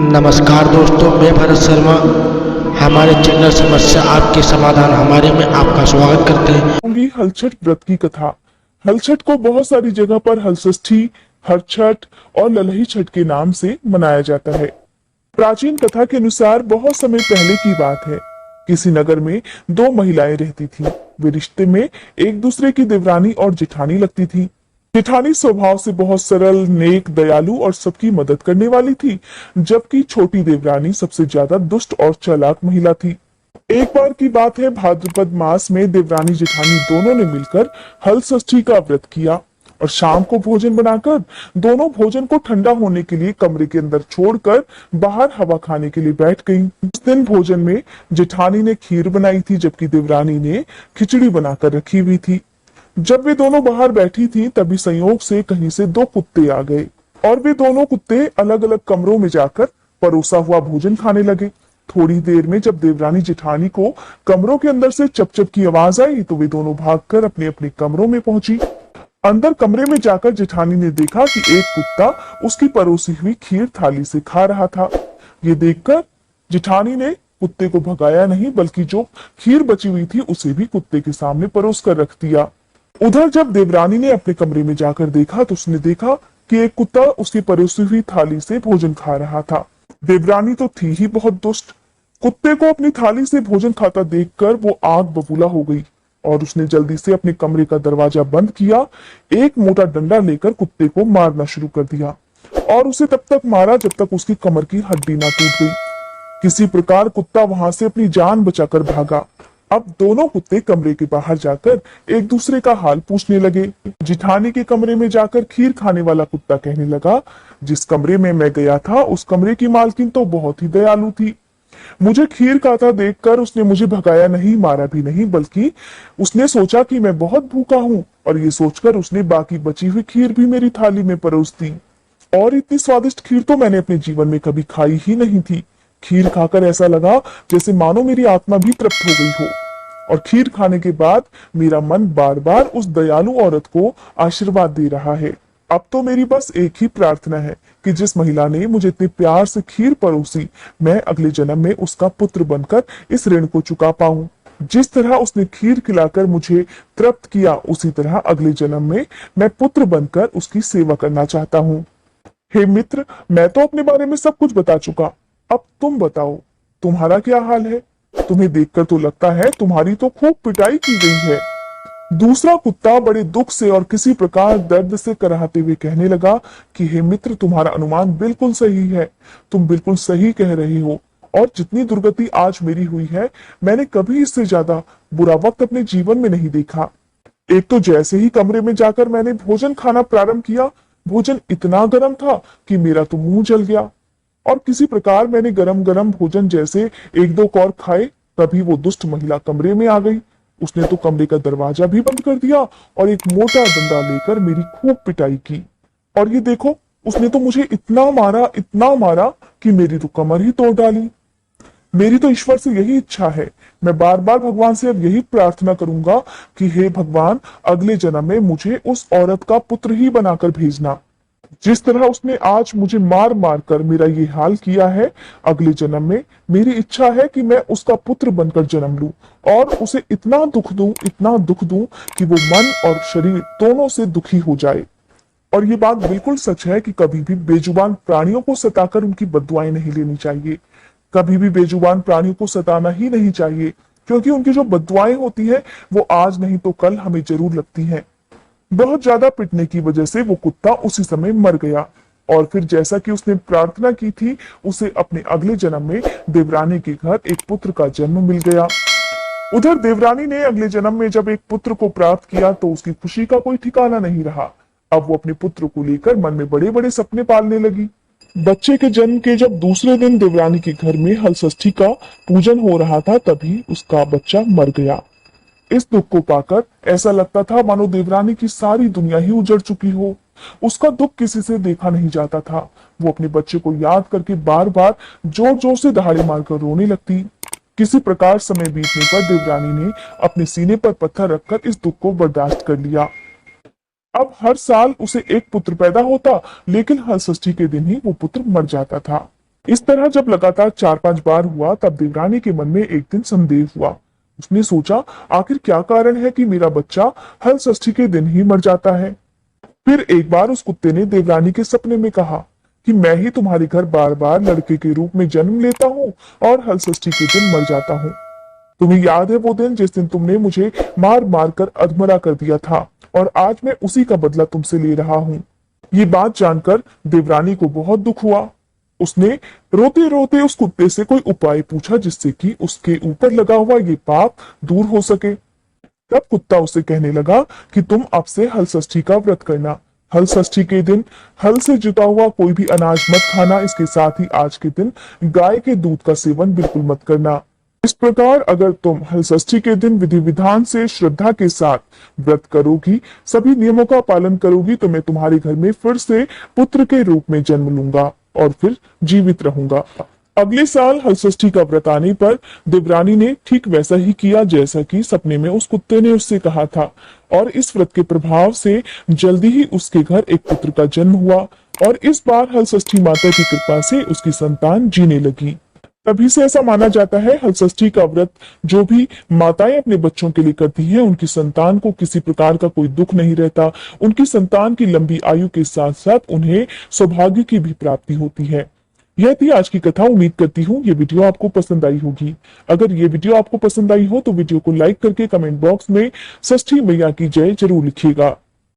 नमस्कार दोस्तों, मैं भरत शर्मा। हमारे चैनल समस्या आपके समाधान हमारे में आपका स्वागत करते हैं। होंगी हलछठ व्रत की कथा। हलछठ को बहुत सारी जगह पर हलषष्ठी, हरछठ और ललही छठ के नाम से मनाया जाता है। प्राचीन कथा के अनुसार बहुत समय पहले की बात है। किसी नगर में दो महिलाएं रहती थीं। वे रिश्ते में एक दूसरे की देवरानी और जेठानी लगती थी। जेठानी स्वभाव से बहुत सरल, नेक, दयालु और सबकी मदद करने वाली थी, जबकि छोटी देवरानी सबसे ज्यादा दुष्ट और चालाक महिला थी। एक बार की बात है, भाद्रपद मास में देवरानी जेठानी दोनों ने मिलकर हलषष्ठी का व्रत किया और शाम को भोजन बनाकर दोनों भोजन को ठंडा होने के लिए कमरे के अंदर छोड़कर बाहर हवा खाने के लिए बैठ गईं। उस दिन भोजन में जेठानी ने खीर बनाई थी, जबकि देवरानी ने खिचड़ी बनाकर रखी हुई थी। जब वे दोनों बाहर बैठी थी, तभी संयोग से कहीं से दो कुत्ते आ गए और वे दोनों कुत्ते अलग अलग कमरों में जाकर परोसा हुआ भोजन खाने लगे। थोड़ी देर में जब देवरानी जेठानी को कमरों के अंदर से चपचप की आवाज आई, तो वे दोनों भागकर अपने अपने कमरों में पहुंची। अंदर कमरे में जाकर जेठानी ने देखा कि एक कुत्ता उसकी परोसी हुई खीर थाली से खा रहा था। ये देखकर जेठानी ने कुत्ते को भगाया नहीं, बल्कि जो खीर बची हुई थी उसे भी कुत्ते के सामने परोस कर रख दिया। उधर जब देवरानी ने अपने कमरे में जाकर देखा, तो उसने देखा कि एक कुत्ता उसकी परोसी हुई थाली से भोजन खा रहा था। देवरानी तो थी ही बहुत दुष्ट। कुत्ते को अपनी थाली से भोजन खाता देखकर वो आग बबूला हो गई और उसने जल्दी से अपने कमरे का दरवाजा बंद किया, एक मोटा डंडा लेकर कुत्ते को मारना शुरू कर दिया और उसे तब तक मारा जब तक उसकी कमर की हड्डी ना टूट गई। किसी प्रकार कुत्ता वहां से अपनी जान बचाकर भागा। अब दोनों कुत्ते कमरे के बाहर जाकर एक दूसरे का हाल पूछने लगे। जिठानी के कमरे में जाकर खीर खाने वाला कुत्ता कहने लगा, जिस कमरे में मैं गया था उस कमरे की मालकिन तो बहुत ही दयालु थी। मुझे खीर खाता देखकर उसने मुझे भगाया नहीं, मारा भी नहीं, बल्कि उसने सोचा कि मैं बहुत भूखा हूँ और ये सोचकर उसने बाकी बची हुई खीर भी मेरी थाली में परोस दी। और इतनी स्वादिष्ट खीर तो मैंने अपने जीवन में कभी खाई ही नहीं थी। खीर खाकर ऐसा लगा जैसे मानो मेरी आत्मा भी तृप्त हो गई हो। और खीर खाने के बाद मेरा मन बार बार उस दयालु औरत को आशीर्वाद दे रहा है। अब तो मेरी बस एक ही प्रार्थना है कि जिस महिला ने मुझे इतने प्यार से खीर परोसी, मैं अगले जन्म में उसका पुत्र बनकर इस ऋण को चुका पाऊं। जिस तरह उसने खीर खिलाकर मुझे तृप्त किया, उसी तरह अगले जन्म में मैं पुत्र बनकर उसकी सेवा करना चाहता हूँ। हे मित्र, मैं तो अपने बारे में सब कुछ बता चुका। अब तुम बताओ, तुम्हारा क्या हाल है? तुम्हें देखकर तो लगता है तुम्हारी तो खूब पिटाई की गई है। दूसरा कुत्ता बड़े दुख से और किसी प्रकार दर्द से कराहते हुए कहने लगा कि हे मित्र, तुम्हारा अनुमान बिल्कुल सही है। तुम बिल्कुल सही कह रहे हो और जितनी दुर्गति आज मेरी हुई है, मैंने कभी इससे ज्यादा बुरा वक्त अपने जीवन में नहीं देखा। एक तो जैसे ही कमरे में जाकर मैंने भोजन खाना प्रारंभ किया, भोजन इतना गर्म था कि मेरा तो मुंह जल गया और किसी प्रकार मैंने गरम गरम भोजन जैसे एक दो कौर खाए, तभी वो दुष्ट महिला कमरे में आ गई। उसने तो कमरे का दरवाजा भी बंद कर दिया और एक मोटा डंडा लेकर मेरी खूब पिटाई की। और ये देखो, उसने तो मुझे इतना मारा कि मेरी तो कमर ही तोड़ डाली। मेरी तो ईश्वर से यही इच्छा है। मैं बार बार भगवान से अब यही प्रार्थना करूंगा कि हे भगवान, अगले जन्म में मुझे उस औरत का पुत्र ही बनाकर भेजना। जिस तरह उसने आज मुझे मार मार कर मेरा ये हाल किया है, अगले जन्म में मेरी इच्छा है कि मैं उसका पुत्र बनकर जन्म लूं और उसे इतना दुख दूं कि वो मन और शरीर दोनों से दुखी हो जाए। और ये बात बिल्कुल सच है कि कभी भी बेजुबान प्राणियों को सताकर उनकी बद्दुआएं नहीं लेनी चाहिए। कभी भी बेजुबान प्राणियों को सताना ही नहीं चाहिए, क्योंकि उनकी जो बद्दुआएं होती है वो आज नहीं तो कल हमें जरूर लगती हैं। बहुत ज्यादा पिटने की वजह से वो कुत्ता उसी समय मर गया और फिर जैसा कि उसने प्रार्थना की थी, उसे अपने अगले जन्म में देवरानी के घर एक पुत्र का जन्म मिल गया। उधर देवरानी ने अगले जन्म में जब एक पुत्र को प्राप्त किया, तो उसकी खुशी का कोई ठिकाना नहीं रहा। अब वो अपने पुत्र को लेकर मन में बड़े बड़े सपने पालने लगी। बच्चे के जन्म के जब दूसरे दिन देवरानी के घर में हलषष्ठी का पूजन हो रहा था, तभी उसका बच्चा मर गया। इस दुख को पाकर ऐसा लगता था मानो देवरानी की सारी दुनिया ही उजड़ चुकी हो। उसका दुख किसी से देखा नहीं जाता था। वो अपने बच्चे को याद करके बार बार जोर जोर से दहाड़े मारकर रोने लगती। किसी प्रकार समय बीतने पर देवरानी ने अपने सीने पर पत्थर रखकर इस दुख को बर्दाश्त कर लिया। अब हर साल उसे एक पुत्र पैदा होता, लेकिन हलषष्ठी के दिन ही वो पुत्र मर जाता था। इस तरह जब लगातार 4-5 बार हुआ तब देवरानी के मन में एक दिन संदेह हुआ। उसने सोचा, आखिर क्या कारण है कि मेरा बच्चा हल षष्ठी के दिन ही मर जाता है। फिर एक बार उस कुत्ते ने देवरानी के सपने में कहा कि मैं ही तुम्हारे घर बार बार लड़के के रूप में जन्म लेता हूँ और हल षष्ठी के दिन मर जाता हूँ। तुम्हें याद है वो दिन जिस दिन तुमने मुझे मार मार कर अधमरा कर दिया था, और आज मैं उसी का बदला तुमसे ले रहा हूँ। ये बात जानकर देवरानी को बहुत दुख हुआ। उसने रोते रोते उस कुत्ते से कोई उपाय पूछा जिससे कि उसके ऊपर लगा हुआ ये पाप दूर हो सके। तब कुत्ता उसे कहने लगा कि तुम अब से हल षष्ठी का व्रत करना। हल षष्ठी के दिन हल से जुता हुआ कोई भी अनाज मत खाना। इसके साथ ही आज के दिन गाय के दूध का सेवन बिल्कुल मत करना। इस प्रकार अगर तुम हल षष्ठी के दिन विधि विधान से श्रद्धा के साथ व्रत करोगी, सभी नियमों का पालन करोगी, तो मैं तुम्हारे घर में फिर से पुत्र के रूप में जन्म लूंगा और फिर जीवित रहूंगा। अगले साल हल षष्ठी का व्रत आने पर देवरानी ने ठीक वैसा ही किया जैसा कि सपने में उस कुत्ते ने उससे कहा था, और इस व्रत के प्रभाव से जल्दी ही उसके घर एक पुत्र का जन्म हुआ, और इस बार हल षष्ठी माता की कृपा से उसकी संतान जीने लगी। तभी से ऐसा माना जाता है हल षष्ठी का व्रत जो भी माताएं अपने बच्चों के लिए करती हैं, उनकी संतान को किसी प्रकार का कोई दुख नहीं रहता। उनकी संतान की लंबी आयु के साथ साथ उन्हें सौभाग्य की भी प्राप्ति होती है। यह थी आज की कथा। उम्मीद करती हूँ ये वीडियो आपको पसंद आई होगी। अगर ये वीडियो आपको पसंद आई हो तो वीडियो को लाइक करके कमेंट बॉक्स में षष्ठी मैया की जय जरूर लिखिएगा।